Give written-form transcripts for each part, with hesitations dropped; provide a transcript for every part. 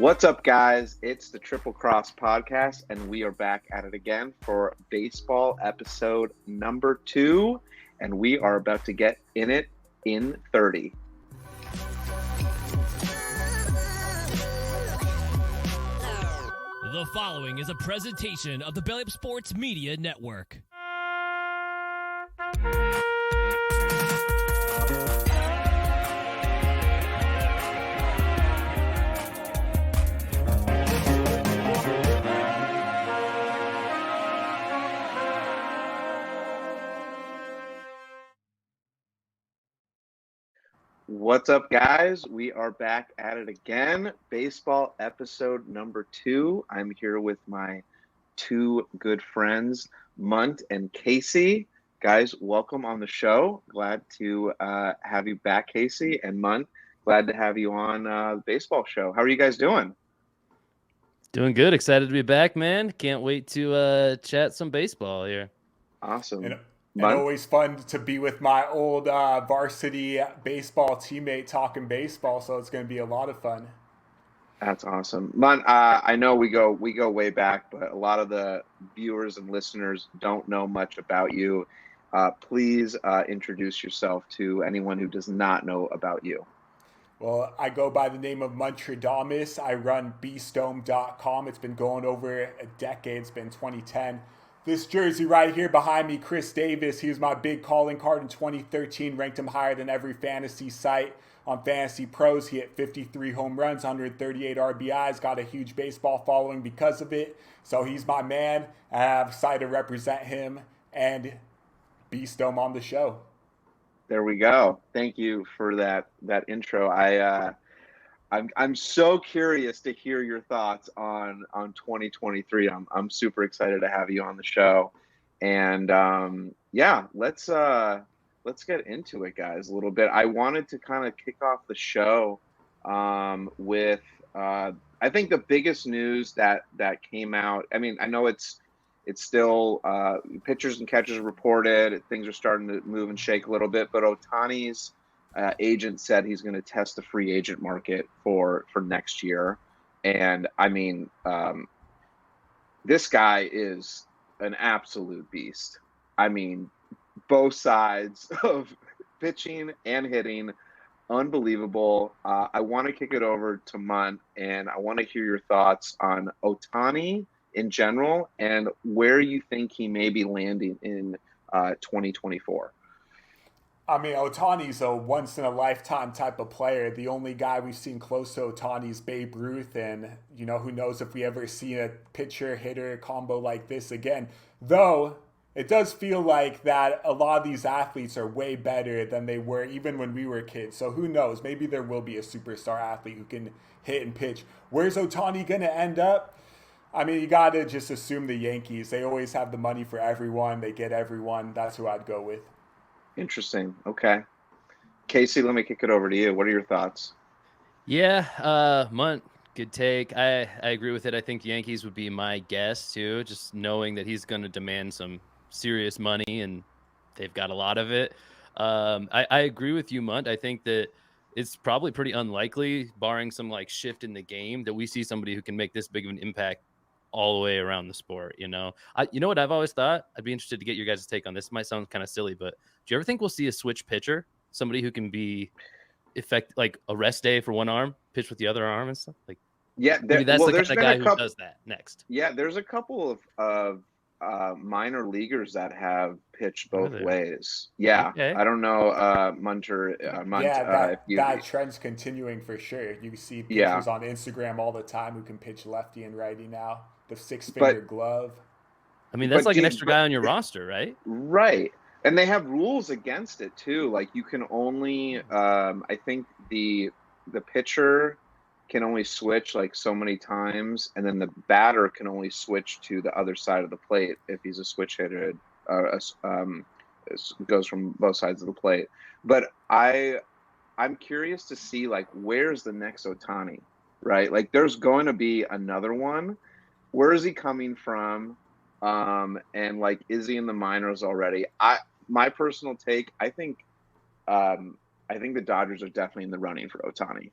What's up, guys? It's the Triple Cross Podcast, and we are back at it again for baseball episode number 2, and we are about to get in it in 30. The following is a presentation of the Belly Up Sports Media Network. What's up, guys? We are back at it again. Baseball episode number 2. I'm here with my two good friends, Munt and Casey. Guys, welcome on the show. Glad to have you back, Casey, and Munt. Glad to have you on the baseball show. How are you guys doing? Doing good. Excited to be back, man. Can't wait to chat some baseball here. Awesome. And always fun to be with my old varsity baseball teammate talking baseball, so it's going to be a lot of fun. That's awesome. Munt, I know we go way back, but a lot of the viewers and listeners don't know much about you. Please introduce yourself to anyone who does not know about you. Well, I go by the name of Montradamus. I run beastdome.com. It's been going over a decade. It's been 2010. This jersey right here behind me, Chris Davis, he was my big calling card in 2013, ranked him higher than every fantasy site on Fantasy Pros. He hit 53 home runs, 138 RBIs, got a huge baseball following because of it. So he's my man. I'm excited to represent him and Beast Dome on the show. There we go. Thank you for that intro. I'm so curious to hear your thoughts on 2023. I'm super excited to have you on the show, and let's get into it, guys, a little bit. I wanted to kind of kick off the show with I think the biggest news that came out. I mean, I know it's still pitchers and catchers reported. Things are starting to move and shake a little bit, but Otani's agent said he's going to test the free agent market for next year. And I mean, this guy is an absolute beast. I mean, both sides of pitching and hitting, unbelievable. I want to kick it over to Munt, and I want to hear your thoughts on Otani in general and where you think he may be landing in 2024. I mean, Otani's a once-in-a-lifetime type of player. The only guy we've seen close to Otani's Babe Ruth, and, who knows if we ever see a pitcher-hitter combo like this again. Though, it does feel like that a lot of these athletes are way better than they were even when we were kids. So who knows? Maybe there will be a superstar athlete who can hit and pitch. Where's Otani going to end up? I mean, you got to just assume the Yankees. They always have the money for everyone. They get everyone. That's who I'd go with. Interesting. Okay. Casey, let me kick it over to you. What are your thoughts? Yeah, Munt, good take. I agree with it. I think Yankees would be my guess, too, just knowing that he's going to demand some serious money, and they've got a lot of it. I agree with you, Munt. I think that it's probably pretty unlikely, barring some shift in the game, that we see somebody who can make this big of an impact all the way around the sport. You know what I've always thought? I'd be interested to get your guys' take on this. It might sound kind of silly, but do you ever think we'll see a switch pitcher, somebody who can be like a rest day for one arm, pitch with the other arm and stuff? Maybe that's the kind of guy who does that next. Yeah, there's a couple of minor leaguers that have pitched both ways. Yeah, okay. I don't know, Munt. That trend's continuing for sure. You see pitchers on Instagram all the time who can pitch lefty and righty now. The 6-finger glove. I mean, that's an extra guy on your roster, right? Right. And they have rules against it too. Like you can only, I think the pitcher can only switch so many times, and then the batter can only switch to the other side of the plate if he's a switch hitter. Goes from both sides of the plate. But I'm curious to see where's the next Otani, right? There's going to be another one. Where is he coming from? And is he in the minors already? My personal take, I think the Dodgers are definitely in the running for Otani.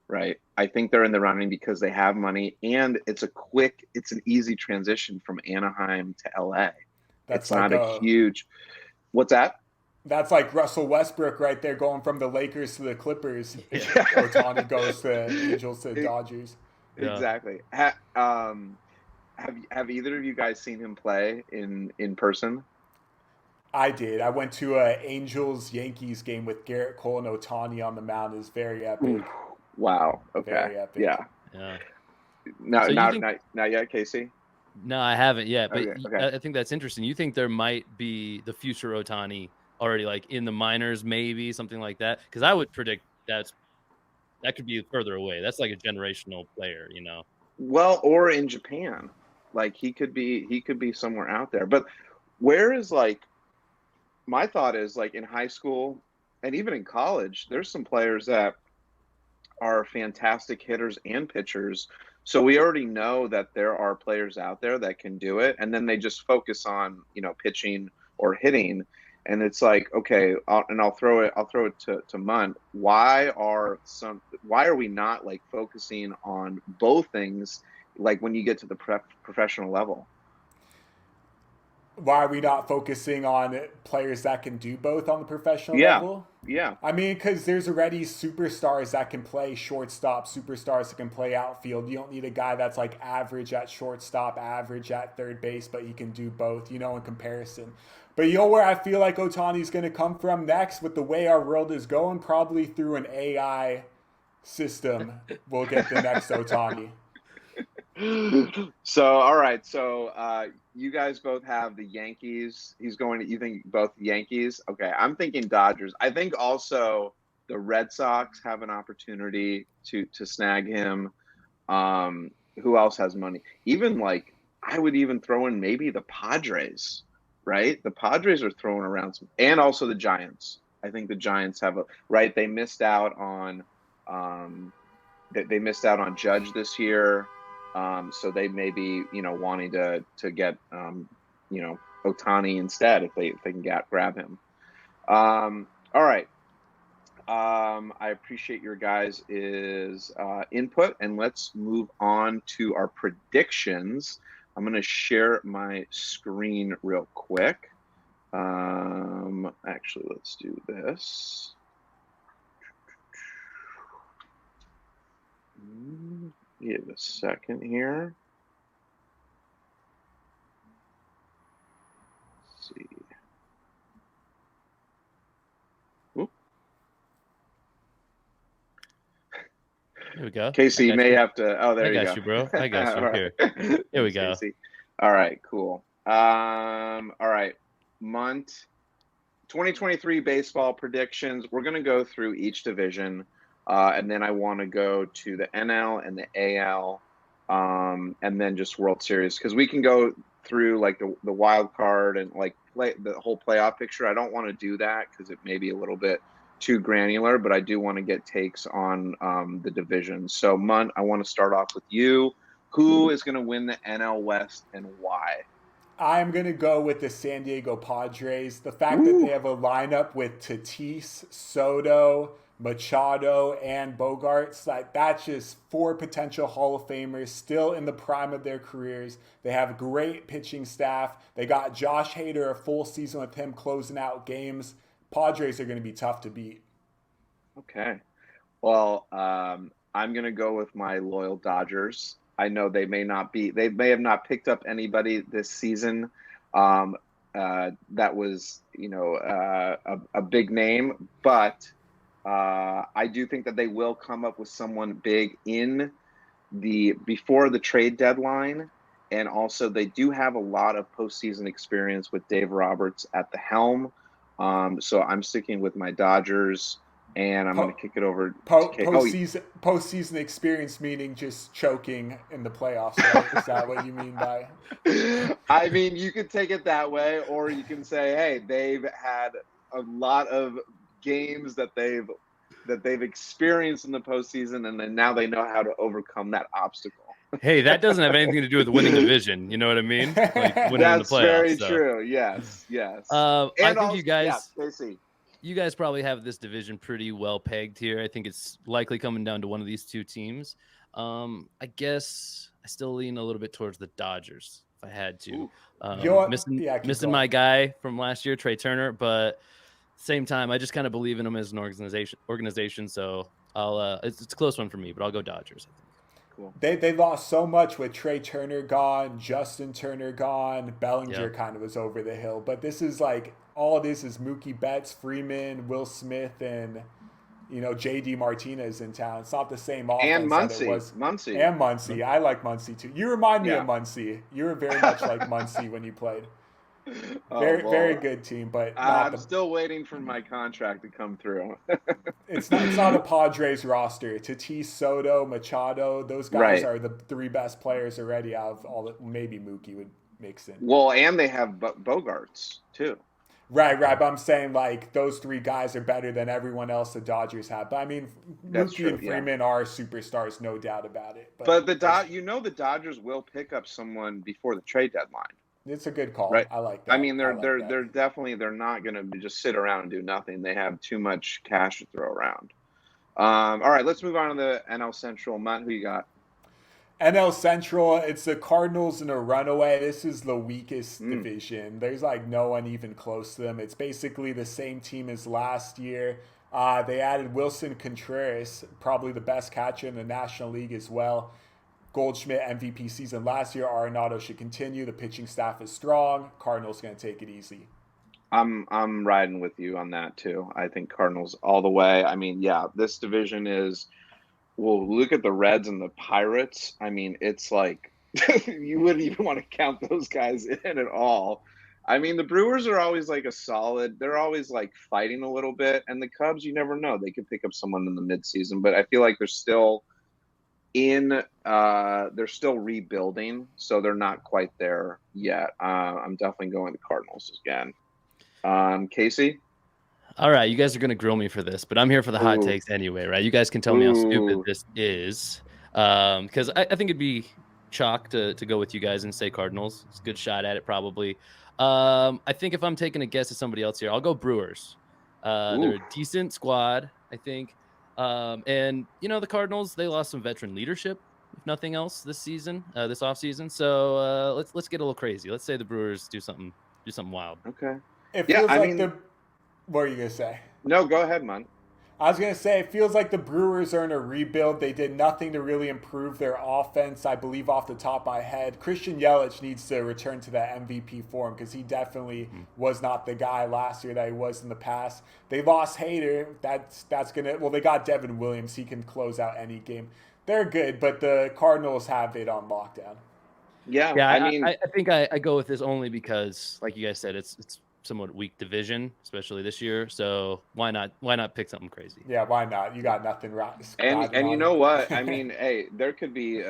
right? I think they're in the running because they have money, and it's an easy transition from Anaheim to LA. That's It's like not a huge. What's that? That's like Russell Westbrook right there, going from the Lakers to the Clippers. Yeah. Otani goes to Angels to Dodgers. Yeah. Exactly. Have either of you guys seen him play in person? I did. I went to a Angels Yankees game with Garrett Cole and Otani on the mound. It was very epic. Oof. Wow. Okay. Very epic. Yeah. Yeah. No, So you not, think- not yet, Casey. No, I haven't yet, but Okay. I think that's interesting. You think there might be the future Otani already like in the minors, maybe something like that? Because I would predict that could be further away. That's like a generational player, you know. Well, or in Japan, like he could be somewhere out there. But where is like my thought is like in high school and even in college, there's some players that are fantastic hitters and pitchers. So we already know that there are players out there that can do it, and then they just focus on pitching or hitting, and it's like okay, I'll throw it to Munt. Why are we not like focusing on both things, like when you get to the professional level? Why are we not focusing on players that can do both on the professional Yeah. level? Yeah, I mean, because there's already superstars that can play shortstop, superstars that can play outfield. You don't need a guy that's like average at shortstop, average at third base, but he can do both, in comparison. But where I feel like Otani's going to come from next with the way our world is going, probably through an AI system, we'll get the next Otani. So all right, so you guys both have the Yankees. You think both Yankees? Okay, I'm thinking Dodgers. I think also the Red Sox have an opportunity to snag him. Who else has money? Even like I would even throw in maybe the Padres, right? The Padres are throwing around some, and also the Giants. I think the Giants have right. They missed out on they missed out on Judge this year. So they may be, wanting to get, Otani instead if they can grab him. All right. I appreciate your guys' input, and let's move on to our predictions. I'm going to share my screen real quick. Actually, let's do this. Give a second here. Let's see. Oop. Here we go. Casey, you may have to. Oh, there you go. I got you, bro. I got you. Here. Here we go. Casey. All right, cool. All right, Munt. 2023 baseball predictions. We're going to go through each division. And then I want to go to the NL and the AL, and then just World Series, because we can go through like the wild card and like play the whole playoff picture. I don't want to do that because it may be a little bit too granular, but I do want to get takes on the division. So Munt, I want to start off with you. Who is going to win the NL West and why? I'm going to go with the San Diego Padres. The fact that they have a lineup with Tatis, Soto, Machado, and Bogarts, that's just 4 potential Hall of Famers still in the prime of their careers. They have a great pitching staff. They got Josh Hader, a full season with him closing out games. Padres are going to be tough to beat. Okay. Well, I'm going to go with my loyal Dodgers. I know they may have not picked up anybody this season that was, a big name, but I do think that they will come up with someone big before the trade deadline. And also they do have a lot of postseason experience with Dave Roberts at the helm. So I'm sticking with my Dodgers, and I'm going to kick it over to postseason experience, meaning just choking in the playoffs, right? Is that what you mean by? I mean, you could take it that way, or you can say, hey, they've had a lot of games that they've experienced in the postseason, and then now they know how to overcome that obstacle. Hey, that doesn't have anything to do with winning division. You know what I mean? Like winning That's in the playoffs. very true. Yes. I think you guys. Casey. you guys probably have this division pretty well pegged here. I think it's likely coming down to one of these two teams. I guess I still lean a little bit towards the Dodgers if I had to. Missing my guy from last year, Trey Turner, but same time, I just kind of believe in him as an organization. So I'll it's a close one for me, but I'll go Dodgers, I think. Cool. They lost so much with Trey Turner gone, Justin Turner gone, Bellinger kind of was over the hill. But this is like all it is Mookie Betts, Freeman, Will Smith, and JD Martinez in town. It's not the same offense and that it was. Muncy. And Muncy. I like Muncy too. You remind me of Muncy. You were very much like Muncy when you played. Very good team, but I'm still waiting for my contract to come through. It's not a Padres roster. Tatis, Soto, Machado, those guys are the three best players already out of all that. Maybe Mookie would make sense. Well, and they have Bogarts too. Right. But I'm saying like those three guys are better than everyone else the Dodgers have. But I mean, Mookie and Freeman are superstars, no doubt about it. But the Dodgers will pick up someone before the trade deadline. It's a good call. Right. I like that. I mean, they're definitely not going to just sit around and do nothing. They have too much cash to throw around. All right, let's move on to the NL Central. Munt, who you got? NL Central, it's the Cardinals in a runaway. This is the weakest division. There's like no one even close to them. It's basically the same team as last year. They added Wilson Contreras, probably the best catcher in the National League as well. Goldschmidt MVP season last year. Arenado should continue. The pitching staff is strong. Cardinals going to take it easy. I'm riding with you on that too. I think Cardinals all the way. I mean, this division is. Well, look at the Reds and the Pirates. I mean, it's like you wouldn't even want to count those guys in at all. I mean, the Brewers are always like they're always like fighting a little bit, and the Cubs, you never know. They could pick up someone in the midseason, but I feel like they're still rebuilding, so they're not quite there yet. I'm definitely going to Cardinals again. Casey? All right, you guys are going to grill me for this, but I'm here for the hot takes anyway, right? You guys can tell me how stupid this is, because I think it'd be chalk to go with you guys and say Cardinals. It's a good shot at it, probably. I think if I'm taking a guess at somebody else here, I'll go Brewers. They're a decent squad, I think. And the Cardinals, they lost some veteran leadership, if nothing else, this offseason. So let's get a little crazy. Let's say the Brewers do something wild. Okay. It feels what are you gonna say? No, go ahead, man. I was gonna say it feels like the Brewers are in a rebuild. They did nothing to really improve their offense. I believe off the top of my head, Christian Yelich needs to return to that MVP form because he definitely was not the guy last year that he was in the past. They lost Hader. That's gonna. Well, they got Devin Williams. He can close out any game. They're good, but the Cardinals have it on lockdown. Yeah. I think I go with this only because, like you guys said, it's somewhat weak division, especially this year. So why not pick something crazy? Yeah, why not? You got nothing right. And you know what? I mean, hey, there could be.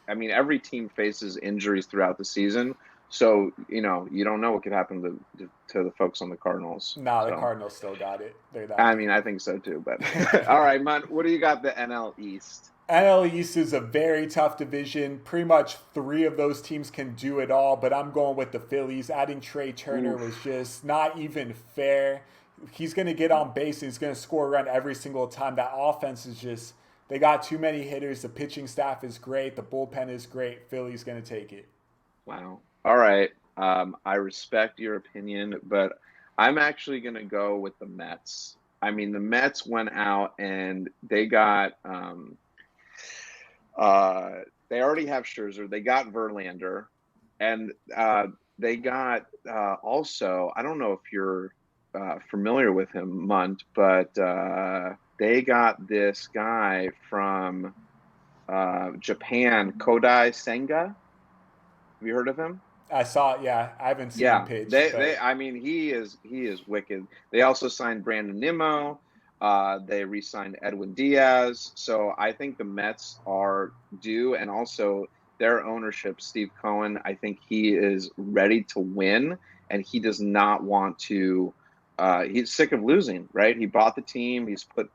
Every team faces injuries throughout the season, so you don't know what could happen to the folks on the Cardinals. No, the Cardinals still got it. I think so too. But all right, man, what do you got? The NL East. NL East is a very tough division. Pretty much three of those teams can do it all, but I'm going with the Phillies. Adding Trey Turner was just not even fair. He's going to get on base and he's going to score a run every single time. That offense is just, they got too many hitters. The pitching staff is great. The bullpen is great. Philly's going to take it. Wow. All right. I respect your opinion, but I'm actually going to go with the Mets. I mean, the Mets went out and they got they already have Scherzer. They got Verlander, and they got also. I don't know if you're familiar with him, Munt, but they got this guy from Japan, Kodai Senga. Have you heard of him? I saw it. Yeah, I haven't seen him pitch. He is wicked. They also signed Brandon Nimmo. They re-signed Edwin Diaz. So I think the Mets are due, and also their ownership, Steve Cohen, I think he is ready to win, and he does not want to he's sick of losing, right? He bought the team. He's put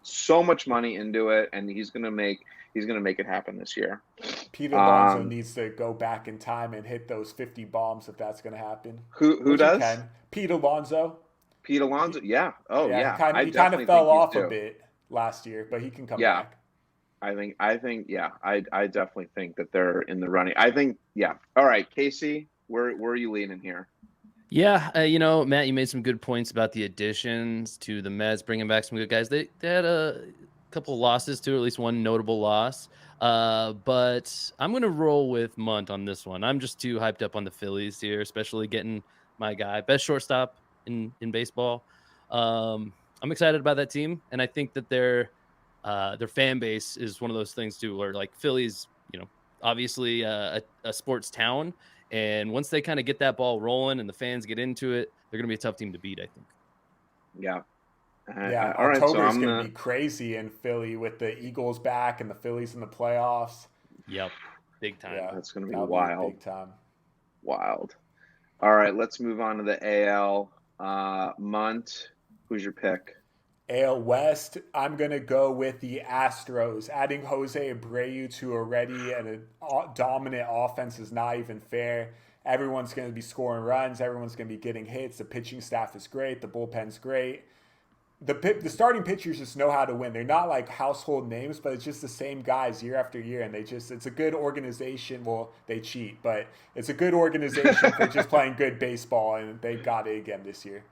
so much money into it, and he's going to make it happen this year. Pete Alonso needs to go back in time and hit those 50 bombs if that's going to happen. Who does? Pete Alonso. Pete Alonso. Yeah. Oh Yeah, yeah. he kind of Definitely fell think he's off a due. bit last year, but he can come Yeah. back. Yeah. I definitely think that they're in the running. I think yeah. All right, Casey, where are you leaning here? Yeah, Matt, you made some good points about the additions to the Mets, bringing back some good guys. They had a couple losses too, at least one notable loss. But I'm going to roll with Munt on this one. I'm just too hyped up on the Phillies here, especially getting my guy, best shortstop in baseball. I'm excited about that team, and I think that their fan base is one of those things too, where like Phillies, obviously a sports town. And once they kind of get that ball rolling and the fans get into it, they're going to be a tough team to beat, I think. Yeah. Yeah, All right. So October is I'm going to be crazy in Philly with the Eagles back and the Phillies in the playoffs. Yep, big time. Yeah, that's going to be that'll wild. Big time. Wild. All right. Let's move on to the AL. Munt, who's your pick? AL West, I'm going to go with the Astros. Adding Jose Abreu to already and a dominant offense is not even fair. Everyone's going to be scoring runs. Everyone's going to be getting hits. The pitching staff is great. The bullpen's great. The starting pitchers just know how to win. They're not like household names, but it's just the same guys year after year, and it's a good organization. Well, they cheat, but it's a good organization for just playing good baseball, and they got it again this year.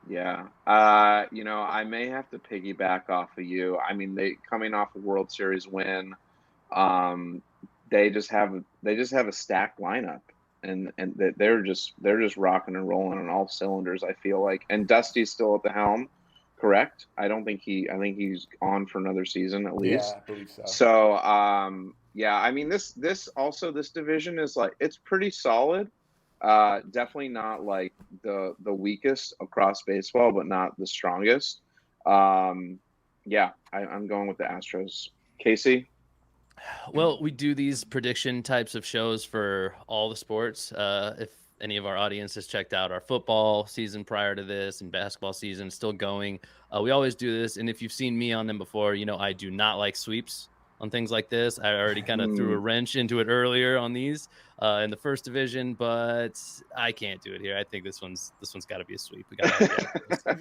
Yeah. I may have to piggyback off of you. I mean, they coming off a World Series win, they just have a stacked lineup, and they're just rocking and rolling on all cylinders, I feel like. And Dusty's still at the helm, correct? I think he's on for another season at least. Yeah, I believe so. So, yeah, I mean this division is like, it's pretty solid. Definitely not like the weakest across baseball, but not the strongest. Yeah, I'm going with the Astros. Casey? Well, we do these prediction types of shows for all the sports. If any of our audience has checked out our football season prior to this and basketball season still going, we always do this. And if you've seen me on them before, I do not like sweeps on things like this. I already kind of threw a wrench into it earlier on these in the first division, but I can't do it here. I think this one's got to be a sweep. We got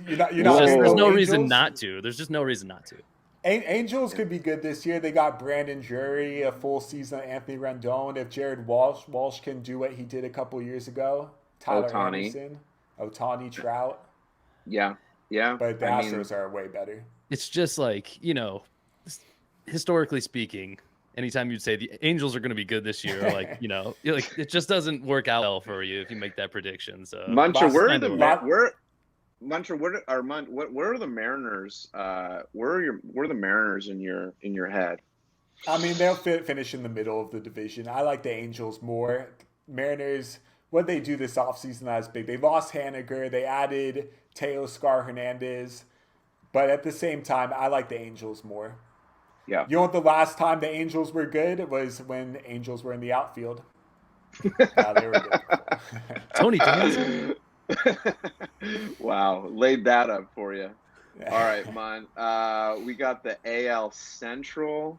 There's no reason not to. There's just no reason not to. Angels could be good this year. They got Brandon Drury, a full season of Anthony Rendon. If Jared Walsh can do what he did a couple years ago, Tyler Anderson, Otani, Trout. Yeah. But the Astros are way better. It's just like, historically speaking, anytime you'd say the Angels are going to be good this year, like, it just doesn't work out well for you if you make that prediction. So Muncher, where are the Mariners? Where are the Mariners in your head? I mean, they'll finish in the middle of the division. I like the Angels more. Mariners, what they do this offseason that is big. They lost Haniger. They added Teoscar Hernandez. But at the same time, I like the Angels more. Yeah. You know what the last time the Angels were good? It was when Angels were in the outfield. They were good. Tony Danza. Wow, laid that up for you. All right, Mon. We got the AL Central.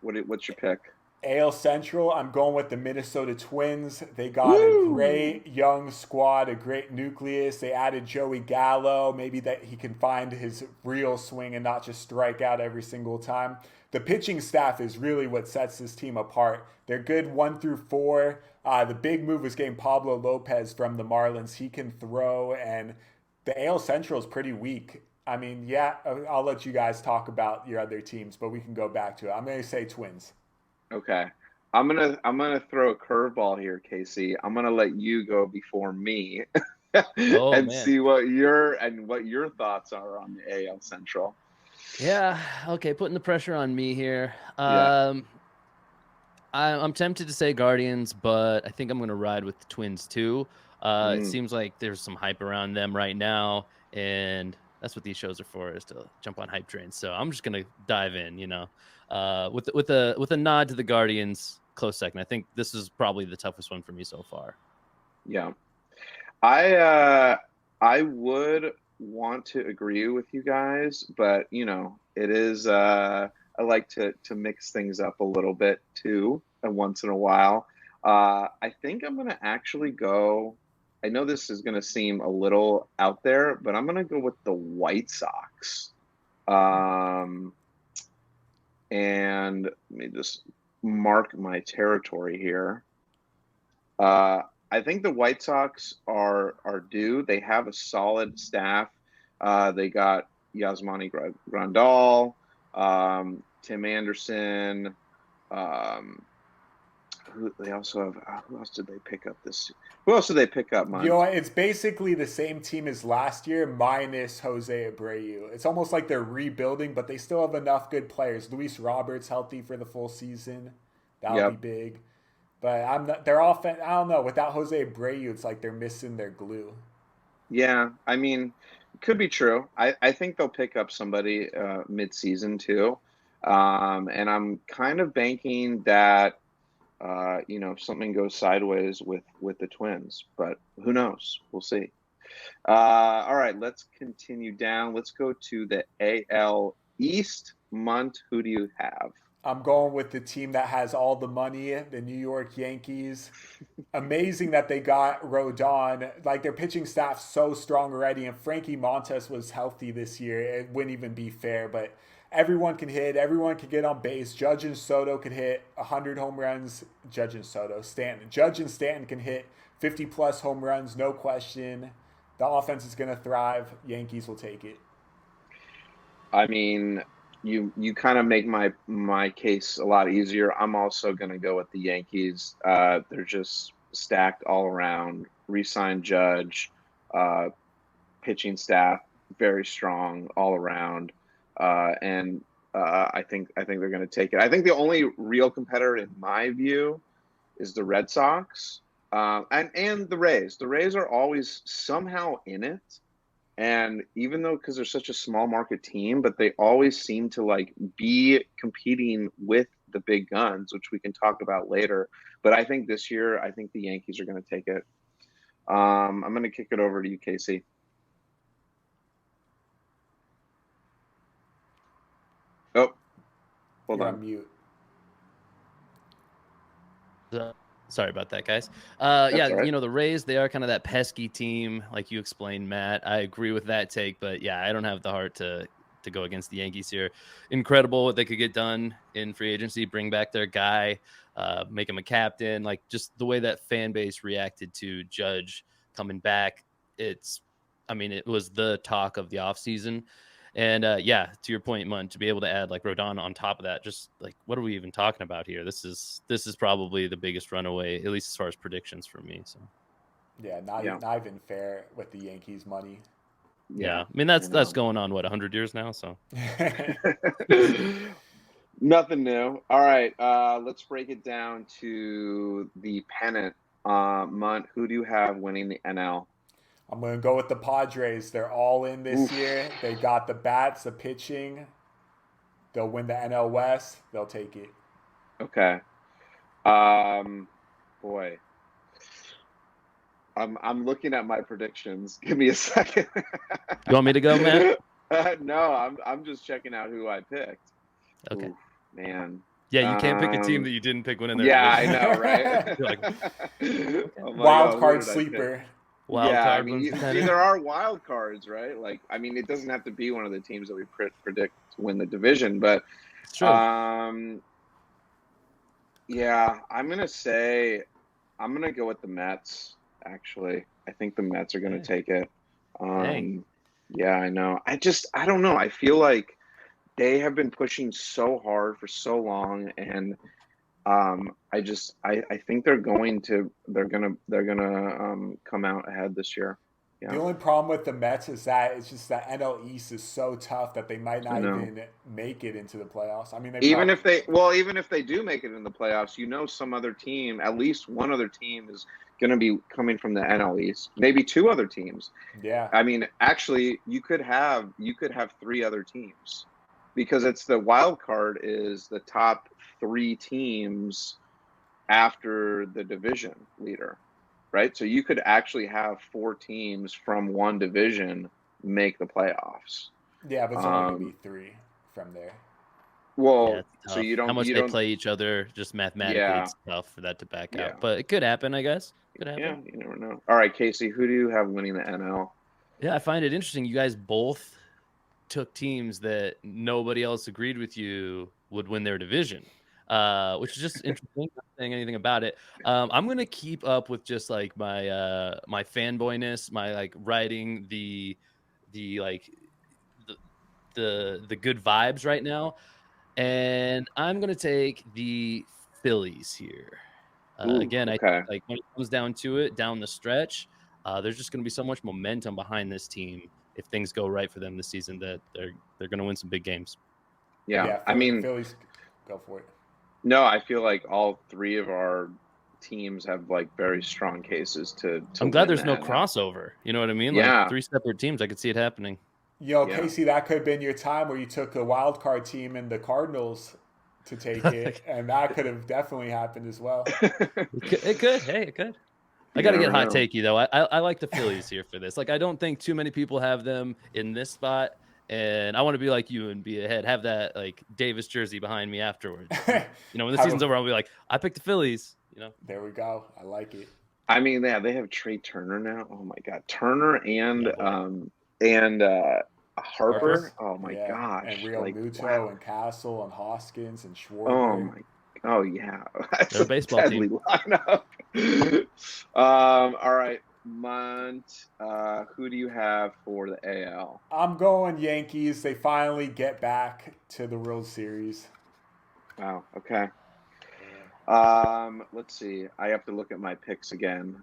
What's your pick? AL Central, I'm going with the Minnesota Twins. They got a great young squad, a great nucleus. They added Joey Gallo. Maybe that he can find his real swing and not just strike out every single time. The pitching staff is really what sets this team apart. They're good 1 through 4. The big move was getting Pablo Lopez from the Marlins. He can throw, and the AL Central is pretty weak. I mean, yeah, I'll let you guys talk about your other teams, but we can go back to it. I'm going to say Twins. Okay. I'm gonna throw a curveball here, Casey. I'm gonna let you go before me see what your thoughts are on the AL Central. Yeah, okay, putting the pressure on me here. I'm tempted to say Guardians, but I think I'm gonna ride with the Twins too. It seems like there's some hype around them right now, and that's what these shows are for, is to jump on hype trains. So I'm just gonna dive in, with a nod to the Guardians, close second. I think this is probably the toughest one for me so far. Yeah, I would want to agree with you guys, but it is. I like to mix things up a little bit too, and once in a while. I think I'm gonna actually go I know this is going to seem a little out there, but I'm going to go with the White Sox. And let me just mark my territory here. I think the White Sox are due. They have a solid staff. They got Yasmani Grandal, Tim Anderson. They also have. Who else did they pick up this? Who else did they pick up, Munt? You know, it's basically the same team as last year, minus Jose Abreu. It's almost like they're rebuilding, but they still have enough good players. Luis Roberts healthy for the full season. That'll be big. But I'm not. Their offense. I don't know. Without Jose Abreu, it's like they're missing their glue. Yeah, I mean, could be true. I think they'll pick up somebody mid-season too, and I'm kind of banking that if something goes sideways with the Twins, but who knows? We'll see. All right, let's continue down. Let's go to the AL East. Munt, who do you have? I'm going with the team that has all the money, the New York Yankees. Amazing that they got Rodon. Like, their pitching staff's so strong already, and Frankie Montes was healthy this year. It wouldn't even be fair, but everyone can hit. Everyone can get on base. Judge and Soto could hit 100 home runs. Judge and Stanton can hit 50-plus home runs, no question. The offense is going to thrive. Yankees will take it. I mean, you kind of make my case a lot easier. I'm also going to go with the Yankees. They're just stacked all around. Re-signed Judge, pitching staff very strong all around, and I think they're going to take it. I think the only real competitor, in my view, is the Red Sox and the Rays. The Rays are always somehow in it. And even though, because they're such a small market team, but they always seem to like be competing with the big guns, which we can talk about later. But I think this year, I think the Yankees are going to take it. I'm going to kick it over to you, Casey. Oh, hold You're on. on mute. Sorry about that, guys. All right. The Rays, they are kind of that pesky team, like you explained, Matt. I agree with that take, but yeah, I don't have the heart to go against the Yankees here. Incredible what they could get done in free agency, bring back their guy, make him a captain. Like, just the way that fan base reacted to Judge coming back, it was the talk of the offseason. And to your point, Munt, to be able to add like Rodon on top of that, just like, what are we even talking about here? This is probably the biggest runaway, at least as far as predictions for me. So not even fair with the Yankees money. Yeah. I mean, that's going on 100 years now. So nothing new. All right, let's break it down to the pennant. Munt, who do you have winning the NL? I'm going to go with the Padres. They're all in this year. They got the bats, the pitching. They'll win the NL West. They'll take it. Okay. Boy. I'm looking at my predictions. Give me a second. You want me to go, Matt? No, I'm just checking out who I picked. Okay. Ooh, man. Yeah, you can't pick a team that you didn't pick winning their division. I know, right? Okay. Wild card sleeper. There are wild cards, right? Like, I mean, it doesn't have to be one of the teams that we predict to win the division, but it's true. I'm gonna go with the Mets. Actually, I think the Mets are gonna take it. Yeah, I know. I don't know. I feel like they have been pushing so hard for so long, and I think they're gonna come out ahead this year. Yeah. The only problem with the Mets is that it's just that NL East is so tough that they might not even make it into the playoffs. I mean, even if they do make it in the playoffs, some other team, at least one other team, is going to be coming from the NL East. Maybe two other teams. Yeah. I mean, actually, you could have three other teams, because it's the wild card is the top three teams after the division leader, right? So you could actually have four teams from one division make the playoffs. Yeah, but it's only going to be three from there. Well, Yeah, it's so tough. you How don't much you they don't play each other, just mathematically, yeah, it's tough for that to back yeah. out. But it could happen, I guess. Could Yeah, happen. you never know. All right, Casey, who do you have winning the NL? Yeah, I find it interesting. You guys both took teams that nobody else agreed with you would win their division, which is just interesting. Not saying anything about it. I'm gonna keep up with just like my fanboyness, my like writing the like the the good vibes right now, and I'm gonna take the Phillies here. Ooh, Again, I think okay. like when it comes down to it, down the stretch, there's just going to be so much momentum behind this team if things go right for them this season that they're going to win some big games. Yeah. Yeah, I mean, Phillies, go for it. no, I feel like all three of our teams have like very strong cases to I'm glad win the there's no NL. crossover. You know what I mean? Like Yeah, three separate teams, I could see it happening. yeah. Casey, that could have been your time where you took a wild card team in the Cardinals to take it, and that could have definitely happened as well. It could. Hey, it could. I You got to get never hot know. takey though. I like the Phillies here for this. Like I don't think too many people have them in this spot, and I want to be like you and be ahead. Have that like Davis jersey behind me afterwards. You know, when the season's over, I'll be like, I picked the Phillies. You know, There we go. I like it. I mean, yeah, they have Trey Turner now. Oh my God, Turner and Harper. Harper. Oh my Yeah, and gosh, Real like Muto wow. and Castle and Hoskins and Oh Schwarber. my. Oh yeah, that's They're a a baseball deadly team. lineup. All right, Munt. Who do you have for the AL? I'm going Yankees. They finally get back to the World Series. Wow. Okay. Let's see. I have to look at my picks again.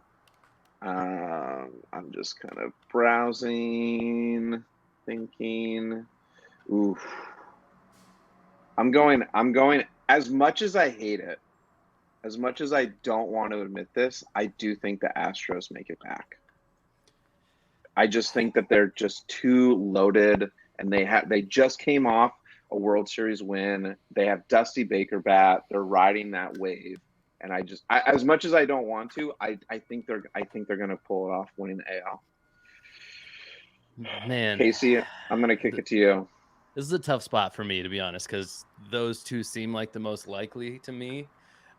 I'm just kind of browsing, thinking. Oof. I'm going. As much as I hate it, as much as I don't want to admit this, I do think the Astros make it back. I just think that they're just too loaded, and they just came off a World Series win. They have Dusty Baker bat. They're riding that wave, and as much as I don't want to, I think they're going to pull it off, winning the AL. Man, Casey, I'm going to kick it to you. this is a tough spot for me, to be honest, because those two seem like the most likely to me.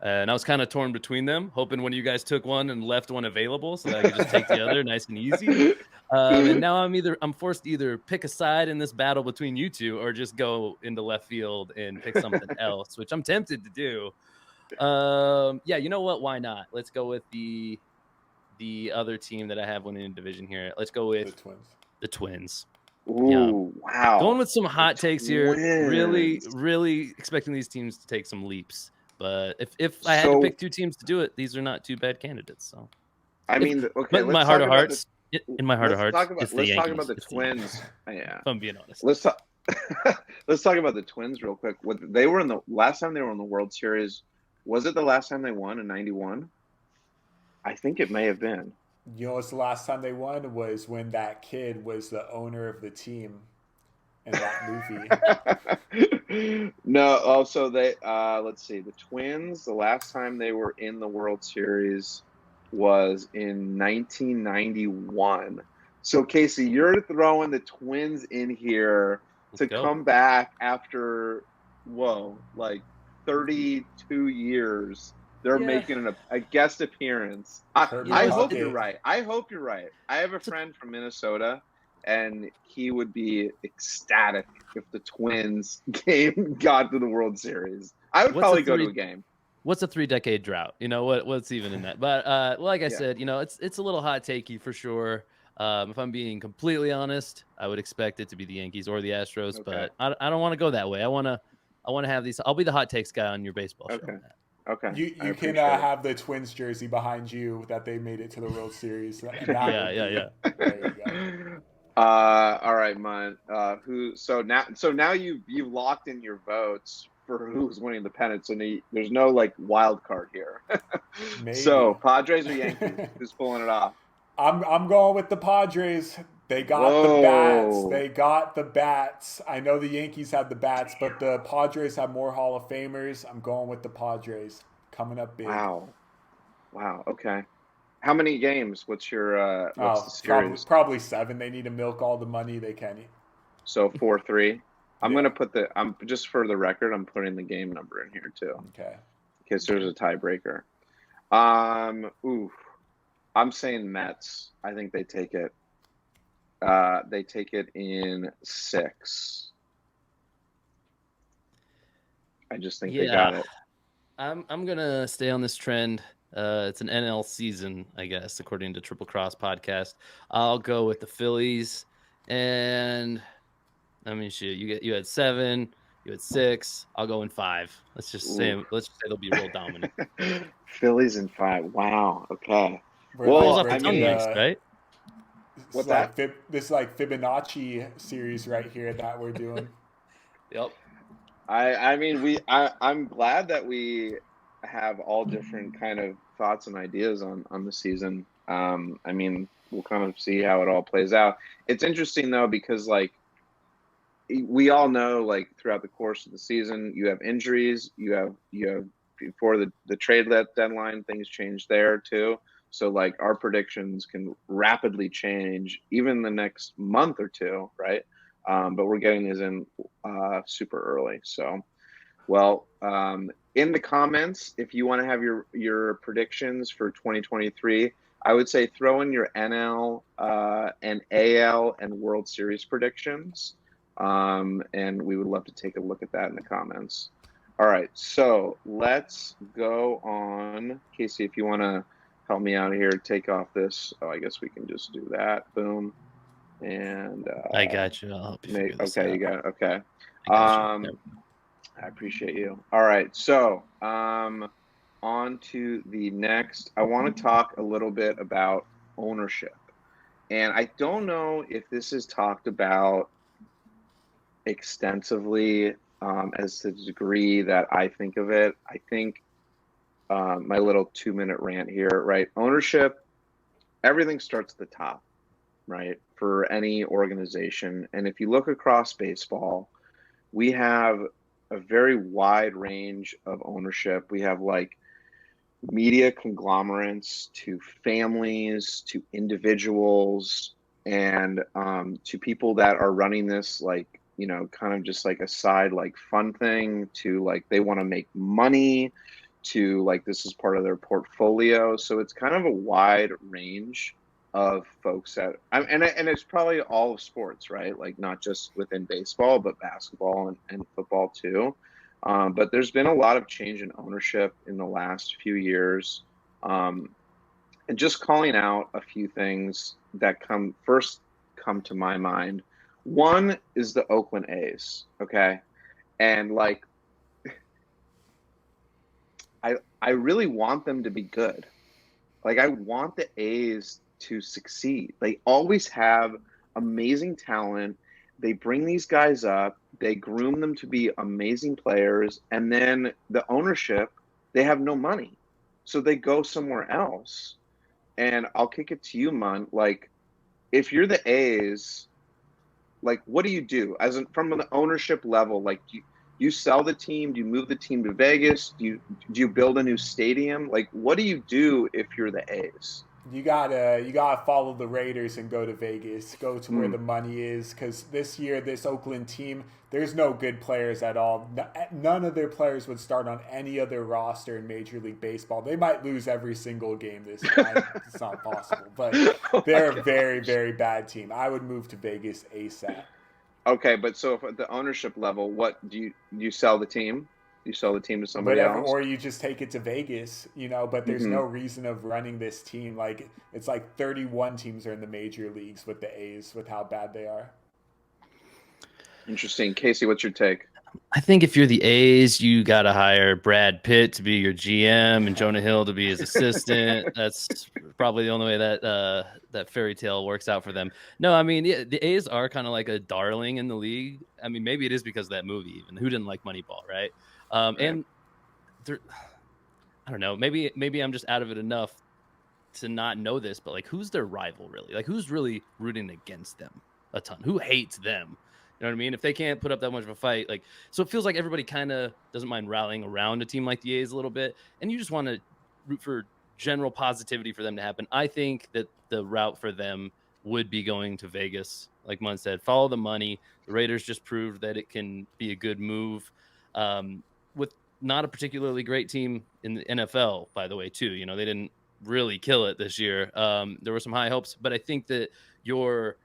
And I was kind of torn between them, hoping when you guys took one and left one available so that I could just take the other nice and easy. And now I'm forced to either pick a side in this battle between you two or just go into left field and pick something else, which I'm tempted to do. Yeah, you know what? Why not? Let's go with the other team that I have winning the division here. Let's go with the Twins. Ooh, Yeah. wow. Going with some hot takes here. Really, Twins. really expecting these teams to take some leaps. But if I had to pick two teams to do it, these are not two bad candidates. So I mean, okay. but in my heart of hearts, it's the Yankees. Talk about the Twins. Yeah. If I'm being honest. Let's talk. Let's talk about the Twins real quick. They were in the last time they were in the World Series. Was it the last time they won in '91? I think it may have been. You know what's the last time they won was when that kid was the owner of the team in that movie. No, also they let's see. The Twins, the last time they were in the World Series was in 1991. So Casey, you're throwing the Twins in here to come back after like 32 years. They're making a guest appearance. I hope you're right. I hope you're right. I have a friend from Minnesota, and he would be ecstatic if the Twins got to the World Series. I would probably go to a game. What's a 3-decade drought? You know what's even in that? But like I said, you know, it's a little hot takey for sure. If I'm being completely honest, I would expect it to be the Yankees or the Astros, but I don't want to go that way. I want to have these. I'll be the hot takes guy on your baseball show. Okay. You can have the Twins jersey behind you that they made it to the World Series. Yeah. There you go. All right, Munt. So now you've locked in your votes for who's winning the pennant. So there's no like wild card here. So Padres or Yankees? Who's pulling it off? I'm going with the Padres. They got the bats. They got the bats. I know the Yankees had the bats, but the Padres have more Hall of Famers. I'm going with the Padres. Coming up big. Wow. Okay. How many games? What's the series? Probably 7. They need to milk all the money they can. So 4-3. I'm gonna put I'm just for the record, I'm putting the game number in here too. Okay. In case there's a tiebreaker. Ooh, I'm saying Mets. I think they take it. They take it in 6. I just think they got it. I'm gonna stay on this trend. It's an NL season, I guess, according to Triple Cross podcast. I'll go with the Phillies, and I mean, shit, you had 7, you had 6. I'll go in 5. Let's just say they'll be real dominant. Phillies in 5. Wow. Okay. Well, We're I mean, right? What's that? This is like Fibonacci series right here that we're doing. Yep. I mean, I'm glad that we have all different kind of thoughts and ideas on the season. I mean, we'll kind of see how it all plays out. It's interesting though, because like we all know, like throughout the course of the season, you have injuries, you have before the trade deadline, things change there too. So like our predictions can rapidly change even the next month or two, right? But we're getting these in super early. So, well, in the comments, if you want to have your predictions for 2023, I would say throw in your NL and AL and World Series predictions. And we would love to take a look at that in the comments. All right, so let's go on. Casey, if you want to help me out here, take off this. Oh, I guess we can just do that. Boom. And I got you. I'll help you figure this out. You got it. Okay. I appreciate you. All right, so on to the next. I want to talk a little bit about ownership, and I don't know if this is talked about extensively as the degree that I think of it. I think my little 2-minute rant here, right? Ownership, everything starts at the top, right? For any organization. And if you look across baseball, we have a very wide range of ownership. We have like media conglomerates to families to individuals and to people that are running this like, you know, kind of just like a side like fun thing to like they want to make money to like this is part of their portfolio. So it's kind of a wide range of folks that and it's probably all of sports, right? Like not just within baseball, but basketball and football too. But there's been a lot of change in ownership in the last few years. And just calling out a few things that come to my mind. One is the Oakland A's, okay? And like I really want them to be good. Like I want the A's to succeed. They always have amazing talent. They bring these guys up, they groom them to be amazing players, and then the ownership, they have no money. So they go somewhere else. And I'll kick it to you, Munt. Like if you're the A's, like what do you do from the ownership level? Like do you sell the team? Do you move the team to Vegas? Do you build a new stadium? Like what do you do if you're the A's? You gotta follow the Raiders and go to Vegas. Go to where the money is, because this year, this Oakland team, there's no good players at all. None of their players would start on any other roster in Major League Baseball. They might lose every single game this year. It's not possible, but they're a very, very bad team. I would move to Vegas ASAP. Okay, but so if at the ownership level, what do you sell the team? You sell the team to somebody else, or you just take it to Vegas, you know. But there's no reason of running this team. Like it's like 31 teams are in the major leagues with the A's, with how bad they are. Interesting, Casey. What's your take? I think if you're the A's, you got to hire Brad Pitt to be your GM and Jonah Hill to be his assistant. That's probably the only way that that fairy tale works out for them. No, I mean the A's are kind of like a darling in the league. I mean, maybe it is because of that movie. Even who didn't like Moneyball, right? And I don't know, maybe I'm just out of it enough to not know this, but like, who's their rival really? Like, who's really rooting against them a ton? Who hates them? You know what I mean? If they can't put up that much of a fight, like, so it feels like everybody kind of doesn't mind rallying around a team like the A's a little bit, and you just want to root for general positivity for them to happen. I think that the route for them would be going to Vegas. Like Munt said, follow the money. The Raiders just proved that it can be a good move with not a particularly great team in the NFL, by the way, too. You know, they didn't really kill it this year. There were some high hopes, but I think that your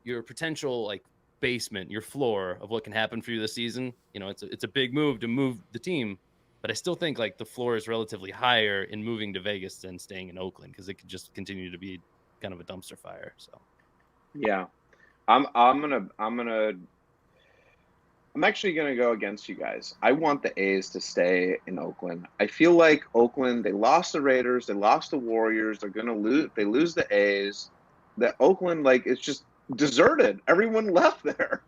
potential like basement, your floor of what can happen for you this season, you know, it's a big move to move the team, but I still think like the floor is relatively higher in moving to Vegas than staying in Oakland because it could just continue to be kind of a dumpster fire. So Yeah, I'm actually gonna go against you guys. I want the A's to stay in Oakland. I feel like Oakland, they lost the Raiders, they lost the Warriors, they're gonna lose. They lose the A's. That Oakland, like, it's just deserted. Everyone left there,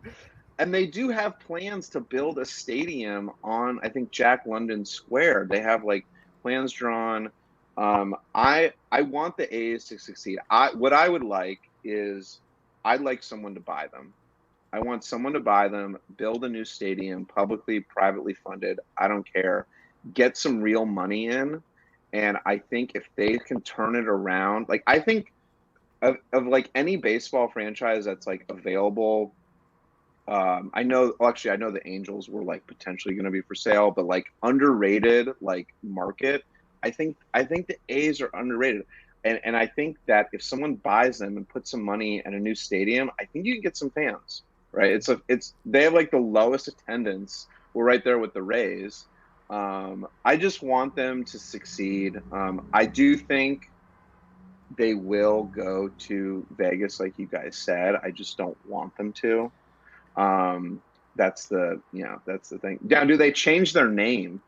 and they do have plans to build a stadium on, I think, Jack London Square. They have like plans drawn. I want the A's to succeed. What I would like is I'd like someone to buy them. I want someone to buy them, build a new stadium, publicly, privately funded. I don't care. Get some real money in. And I think if they can turn it around, like I think of like any baseball franchise that's like available. I know the Angels were like potentially going to be for sale, but like underrated, like market. I think the A's are underrated. And I think that if someone buys them and puts some money in a new stadium, I think you can get some fans. Right, they have like the lowest attendance. We're right there with the Rays. I just want them to succeed. I do think they will go to Vegas, like you guys said. I just don't want them to. That's the thing. Now, do they change their name?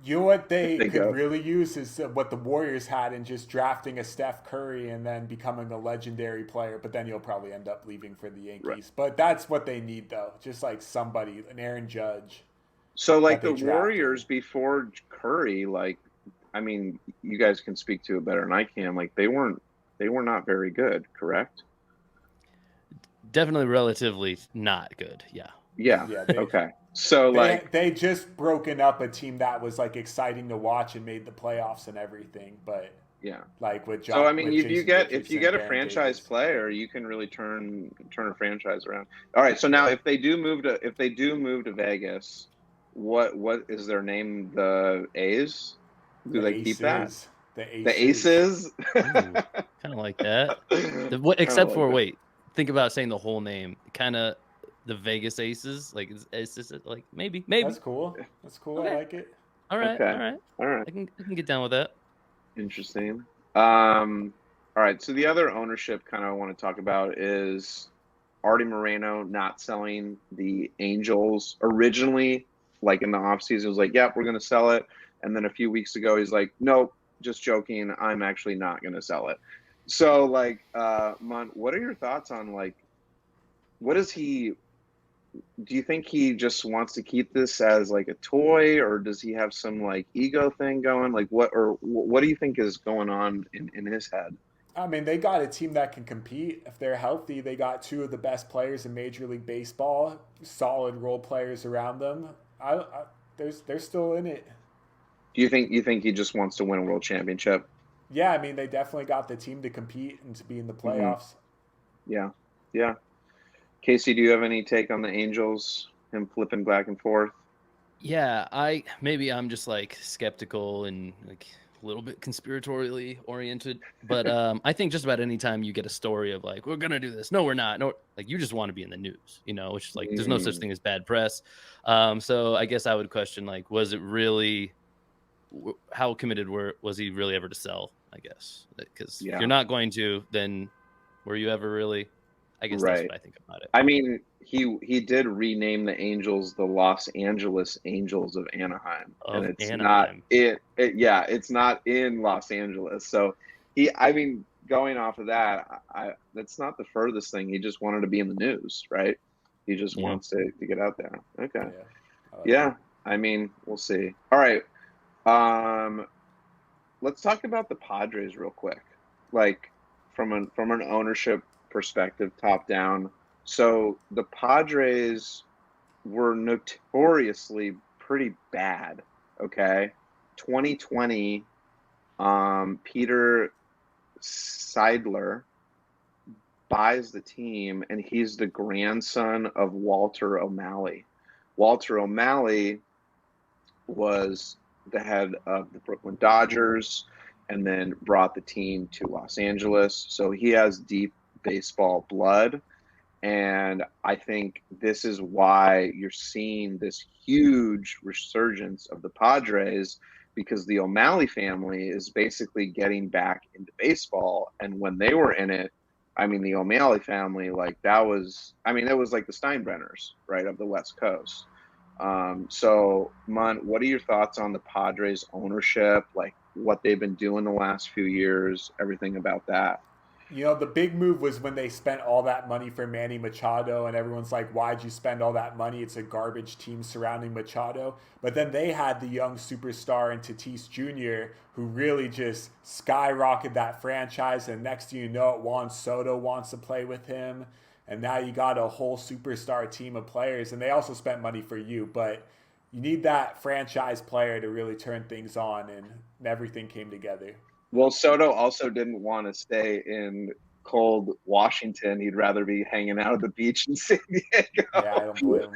You know what they could go. really use is what the Warriors had in just drafting a Steph Curry and then becoming a legendary player, but then you'll probably end up leaving for the Yankees. Right. But that's what they need, though. Just like somebody, an Aaron Judge. So, like the Warriors before Curry, like, I mean, you guys can speak to it better than I can. Like, they were not very good, correct? definitely relatively not good. Yeah. Yeah. Okay. So they just broken up a team that was like exciting to watch and made the playoffs and everything, but yeah, like with John. So I mean, if you get a Baron franchise Davis player, you can really turn a franchise around. All right. So now, if they do move to Vegas, what is their name? The A's? Do they keep that? The Aces. Kind of like that. Except for wait, think about saying the whole name. Kind of. The Vegas Aces, like it's just like maybe. That's cool. Okay. I like it. All right. I can get down with that. Interesting. All right. So the other ownership kind of I want to talk about is Artie Moreno not selling the Angels. Originally, like in the offseason, was like, "Yep, we're going to sell it," and then a few weeks ago, he's like, "Nope, just joking. I'm actually not going to sell it." So, like, Munt, what are your thoughts on like, what is he? Do you think he just wants to keep this as like a toy, or does he have some like ego thing going? Like what do you think is going on in his head? I mean, they got a team that can compete. If they're healthy, they got two of the best players in Major League Baseball, solid role players around them. They're still in it. Do you think he just wants to win a world championship? Yeah, I mean, they definitely got the team to compete and to be in the playoffs. Mm-hmm. Yeah. Casey, do you have any take on the Angels, him flipping back and forth? Yeah, I'm just like skeptical and like a little bit conspiratorially oriented, but I think just about any time you get a story of like we're gonna do this, no, we're not, no, like you just want to be in the news, you know, which is like there's no such thing as bad press. So I guess I would question like, was it really? How committed was he really ever to sell? I guess because if you're not going to, then were you ever really? I guess that's what I think about it. I mean, he did rename the Angels the Los Angeles Angels of Anaheim, and it's not it. Yeah, it's not in Los Angeles. So going off of that, that's not the furthest thing. He just wanted to be in the news, right? He just wants to get out there. Okay. Yeah. I mean, we'll see. All right. Let's talk about the Padres real quick, like from an ownership perspective, top down. So the Padres were notoriously pretty bad. Okay, 2020, Peter Seidler buys the team, and he's the grandson of Walter O'Malley. Walter O'Malley was the head of the Brooklyn Dodgers and then brought the team to Los Angeles. So he has deep baseball blood. And I think this is why you're seeing this huge resurgence of the Padres, because the O'Malley family is basically getting back into baseball. And when they were in it, I mean, the O'Malley family, like that was, I mean, it was like the Steinbrenners, right, of the West Coast. So, Munt, what are your thoughts on the Padres ownership, like what they've been doing the last few years, everything about that? You know, the big move was when they spent all that money for Manny Machado, and everyone's like, why'd you spend all that money? It's a garbage team surrounding Machado. But then they had the young superstar in Tatis Jr., who really just skyrocketed that franchise. And next thing you know it, Juan Soto wants to play with him. And now you got a whole superstar team of players. And they also spent money for you. But you need that franchise player to really turn things on, and everything came together. Well, Soto also didn't want to stay in cold Washington. He'd rather be hanging out at the beach in San Diego. Yeah, I don't blame him.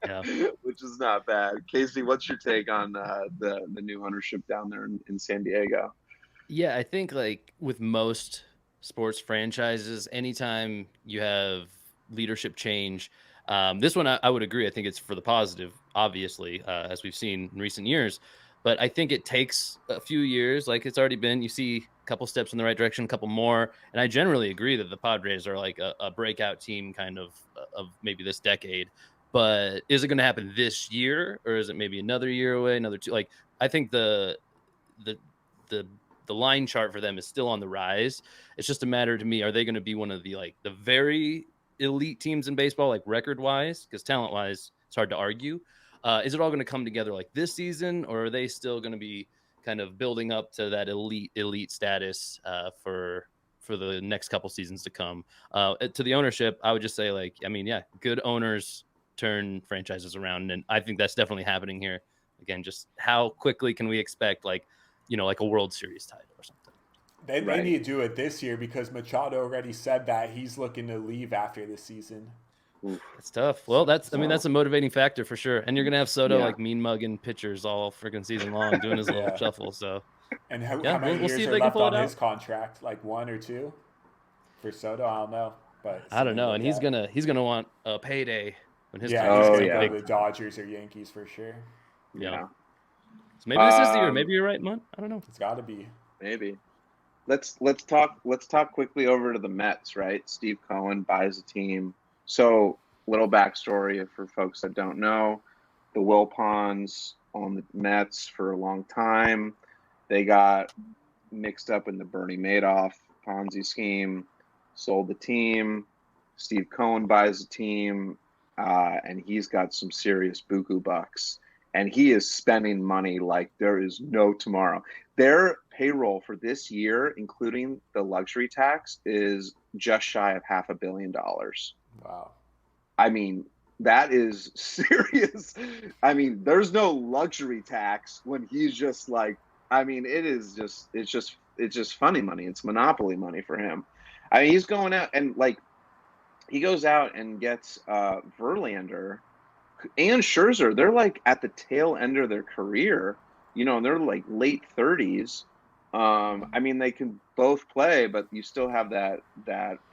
Yeah. Which is not bad. Casey, what's your take on the new ownership down there in San Diego? Yeah, I think like with most sports franchises, anytime you have leadership change, this one I would agree. I think it's for the positive, obviously, as we've seen in recent years. But I think it takes a few years, like it's already been. You see a couple steps in the right direction, a couple more, and I generally agree that the Padres are like a breakout team, kind of maybe this decade. But is it going to happen this year, or is it maybe another year away, another two? Like I think the the the line chart for them is still on the rise. It's just a matter to me, are they going to be one of the very elite teams in baseball, like record wise? Because talent wise, it's hard to argue. Is it all going to come together like this season, or are they still going to be kind of building up to that elite status for the next couple seasons to come? To the ownership, I would just say, like, I mean, yeah, good owners turn franchises around, and I think that's definitely happening here. Again, just how quickly can we expect, like a World Series title or something? They need to do it this year, because Machado already said that he's looking to leave after this season. It's tough. Well, that's a motivating factor for sure. And you're gonna have Soto like mean mugging pitchers all freaking season long, doing his little shuffle. So, and how many we'll years see if are they can left pull on it his out. contract? Like 1 or 2 for Soto? I don't know, but I don't know. And he's gonna want a payday when his he's contract's gonna up. go to the Dodgers or Yankees for sure. Yeah. So maybe this is the year. Maybe you're right, Munt. I don't know. It's got to be. Maybe. Let's talk quickly over to the Mets, right? Steve Cohen buys a team. So, little backstory for folks that don't know: the Wilpons on the Mets for a long time. They got mixed up in the Bernie Madoff Ponzi scheme, sold the team. Steve Cohen buys the team, and he's got some serious buku bucks. And he is spending money like there is no tomorrow. Their payroll for this year, including the luxury tax, is just shy of $500 million. Wow. I mean, that is serious. I mean, there's no luxury tax when he's just like, I mean, it's just funny money. It's monopoly money for him. I mean, he's going out and like, he goes out and gets Verlander and Scherzer. They're like at the tail end of their career, and they're like late 30s. I mean, they can both play, but you still have that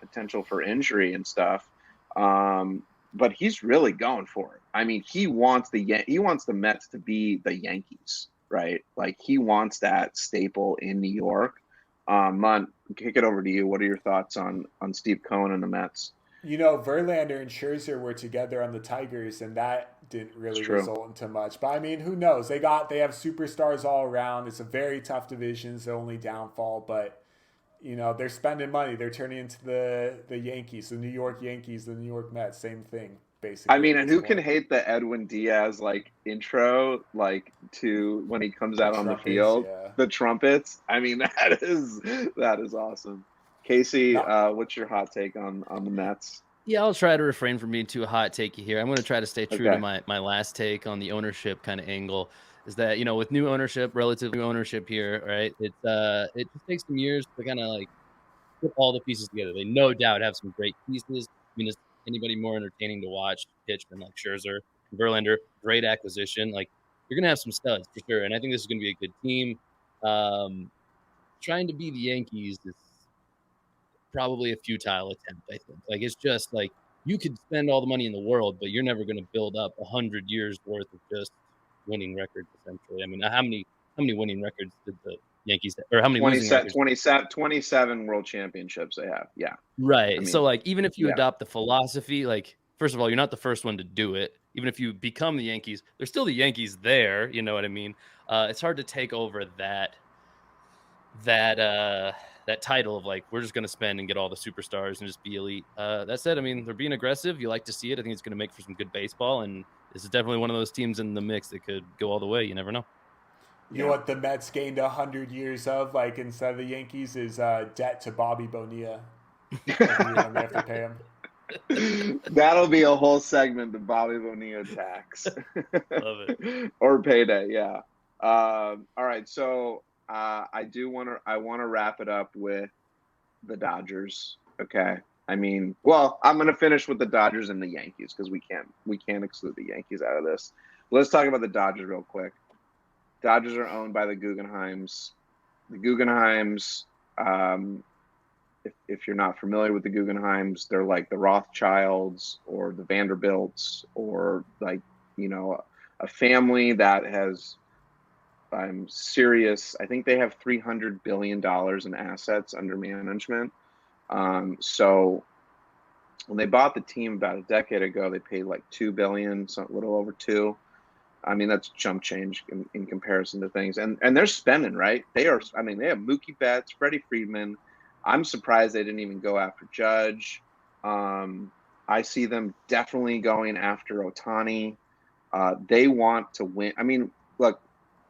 potential for injury and stuff. But he's really going for it. I mean, he wants the Mets to be the Yankees, right? Like he wants that staple in New York. Munt, kick it over to you. What are your thoughts on Steve Cohen and the Mets? Verlander and Scherzer were together on the Tigers, and that didn't really result into much. But I mean, who knows? They have superstars all around. It's a very tough division. It's the only downfall, but they're spending money. They're turning into the Yankees, the New York Yankees, the New York Mets. Same thing, basically. I mean, and who can hate the Edwin Diaz intro to when he comes out on the field? Yeah. The trumpets. I mean, that is awesome. Casey, what's your hot take on the Mets? Yeah, I'll try to refrain from being too hot takey here. I'm going to try to stay true to my last take on the ownership kind of angle. Is that with new ownership, relative new ownership here, right? It just takes some years to kind of put all the pieces together. They no doubt have some great pieces. I mean, is anybody more entertaining to watch pitch than like Scherzer, Verlander? Great acquisition. Like you're gonna have some studs for sure, and I think this is gonna be a good team. Trying to be the Yankees is probably a futile attempt. I think. Like it's just like you could spend all the money in the world, but you're never gonna build up 100 years worth of just winning records. Essentially, I mean, how many winning records did the Yankees, or how many losing records? 27 world championships they have. Yeah. Right. I mean, So, like, even if you yeah. adopt the philosophy, like, first of all, you're not the first one to do it. Even if you become the Yankees, there's still the Yankees there. You know what I mean? It's hard to take over that title of like we're just going to spend and get all the superstars and just be elite. That said, I mean, they're being aggressive. You like to see it. I think it's going to make for some good baseball, and this is definitely one of those teams in the mix that could go all the way. You never know. You know what the Mets gained 100 years of, like instead of the Yankees, is debt to Bobby Bonilla. They have to pay him. That'll be a whole segment, the Bobby Bonilla tax. Love it. Or payday, yeah. All right, so I want to wrap it up with the Dodgers. Okay. I mean, well, I'm going to finish with the Dodgers and the Yankees because we can't exclude the Yankees out of this. Let's talk about the Dodgers real quick. Dodgers are owned by the Guggenheims. The Guggenheims, if you're not familiar with the Guggenheims, they're like the Rothschilds or the Vanderbilts or like, you know, a family that has, I'm serious, I think they have $300 billion in assets under management. So when they bought the team about a decade ago, they paid like $2 billion, so a little over $2. I mean, that's chump change in comparison to things. And they're spending, right? They have Mookie Betts, Freddie Freeman. I'm surprised they didn't even go after Judge. I see them definitely going after Otani. They want to win. I mean, look,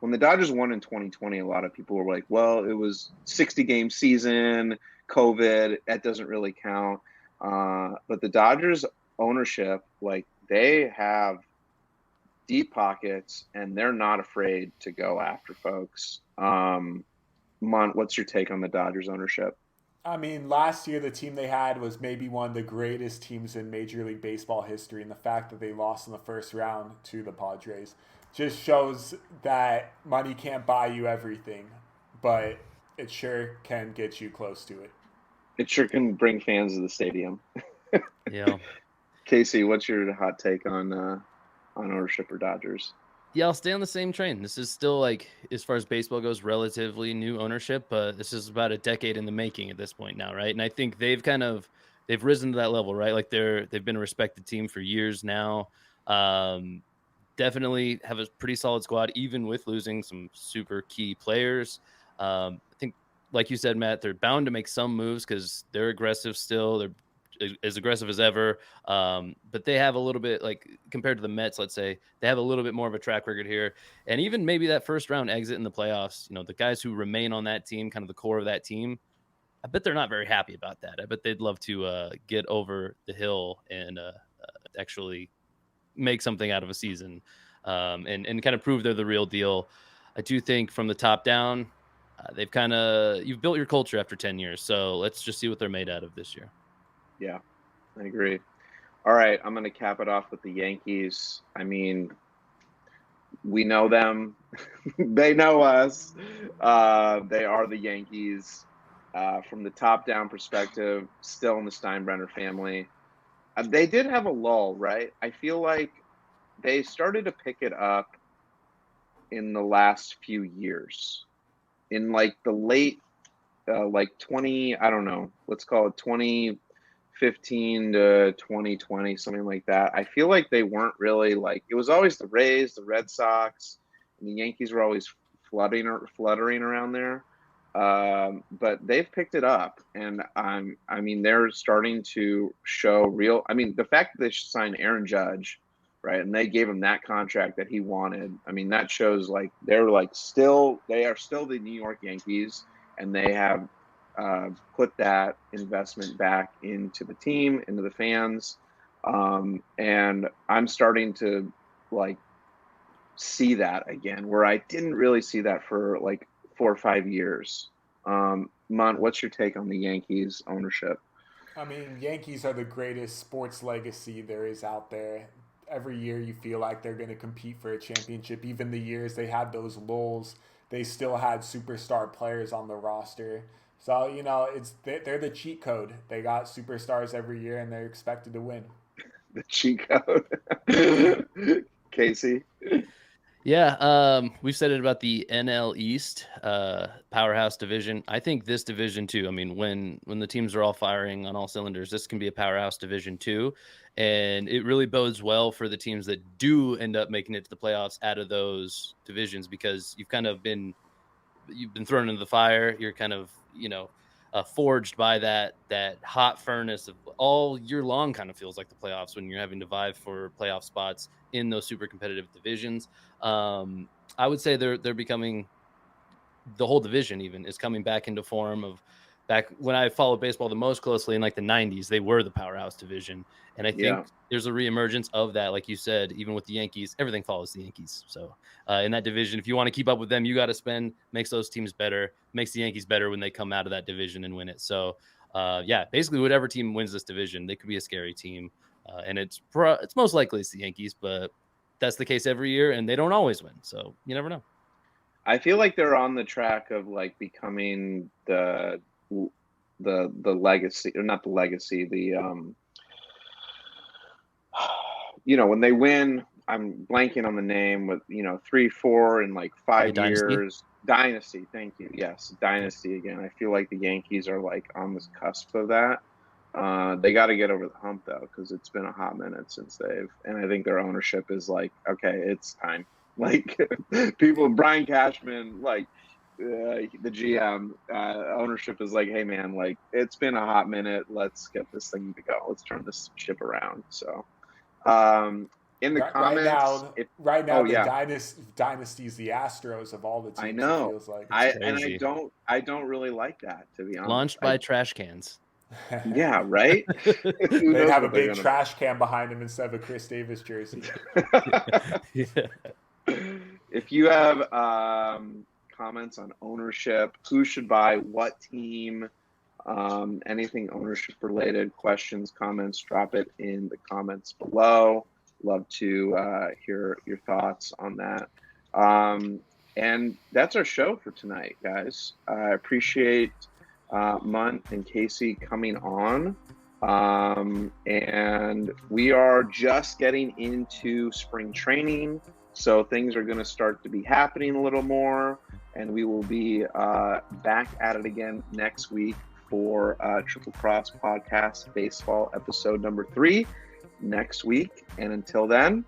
when the Dodgers won in 2020, a lot of people were like, well, it was 60-game season, COVID, that doesn't really count. But the Dodgers ownership, like, they have deep pockets, and they're not afraid to go after folks. Mont, what's your take on the Dodgers ownership? I mean, last year the team they had was maybe one of the greatest teams in Major League Baseball history, and the fact that they lost in the first round to the Padres just shows that money can't buy you everything, but it sure can get you close to it. It sure can bring fans to the stadium. Yeah. Casey, what's your hot take on ownership for Dodgers? Yeah, I'll stay on the same train. This is still, like, as far as baseball goes, relatively new ownership, but this is about a decade in the making at this point now, right? And I think they've risen to that level, right? Like they've been a respected team for years now. Definitely have a pretty solid squad, even with losing some super key players. I think, like you said, Matt, they're bound to make some moves because they're aggressive still. They're as aggressive as ever. But they have a little bit, like, compared to the Mets, let's say, they have a little bit more of a track record here. And even maybe that first round exit in the playoffs, you know, the guys who remain on that team, kind of the core of that team, I bet they're not very happy about that. I bet they'd love to get over the hill and actually make something out of a season and kind of prove they're the real deal. I do think from the top down, you've built your culture after 10 years. So let's just see what they're made out of this year. Yeah, I agree. All right, I'm going to cap it off with the Yankees. I mean, we know them. They know us. They are the Yankees. From the top-down perspective, still in the Steinbrenner family. They did have a lull, right? I feel like they started to pick it up in the last few years. In, like, the late, like 20, I don't know, let's call it 2015 to 2020, something like that. I feel like they weren't really, like, it was always the Rays, the Red Sox, and the Yankees were always fluttering around there. But they've picked it up, and I mean, they're starting to show real. I mean, the fact that they signed Aaron Judge, right, and they gave him that contract that he wanted. I mean, that shows like they are still the New York Yankees, and they have put that investment back into the team, into the fans, and I'm starting to like see that again, where I didn't really see that for like 4 or 5 years. Munt, what's your take on the Yankees ownership? I mean, Yankees are the greatest sports legacy there is out there. Every year you feel like they're going to compete for a championship. Even the years they had those lulls, they still had superstar players on the roster. So, they're the cheat code. They got superstars every year and they're expected to win. The cheat code. Casey? Yeah, we've said it about the NL East powerhouse division. I think this division too. I mean, when the teams are all firing on all cylinders, this can be a powerhouse division too, and it really bodes well for the teams that do end up making it to the playoffs out of those divisions, because you've been thrown into the fire. You're kind of forged by that hot furnace of all year long. Kind of feels like the playoffs when you're having to vie for playoff spots in those super competitive divisions. I would say they're becoming, the whole division even is coming back into form of back when I followed baseball the most closely in like the 90s. They were the powerhouse division, and I think there's a reemergence of that. Like you said, even with the Yankees, everything follows the Yankees. So in that division, if you want to keep up with them, you got to spend, makes those teams better, makes the Yankees better when they come out of that division and win it. So basically whatever team wins this division, they could be a scary team. And it's most likely it's the Yankees, but that's the case every year, and they don't always win. So you never know. I feel like they're on the track of like becoming the legacy, or not the legacy, when they win, I'm blanking on the name, with 3, 4 in like 5 years. Dynasty, thank you. Yes, dynasty again. I feel like the Yankees are like on this cusp of that. They got to get over the hump though, because it's been a hot minute since and I think their ownership is like, okay, it's time. Like people, Brian Cashman, like the GM, ownership is like, hey man, like it's been a hot minute. Let's get this thing to go. Let's turn this ship around. So, in the comments, right now, the dynasty's the Astros of all the teams. I know. It feels like I don't really like that, to be honest. Launched by trash cans. Yeah, right. They'd have a big trash can behind him instead of a Chris Davis jersey. If you have comments on ownership, who should buy what team, anything ownership related, questions, comments, drop it in the comments below. Love to hear your thoughts on that. And that's our show for tonight, guys. I appreciate Munt and Casey coming on. And we are just getting into spring training, so things are going to start to be happening a little more, and we will be back at it again next week for Triple Cross Podcast Baseball episode number 3 next week. And until then,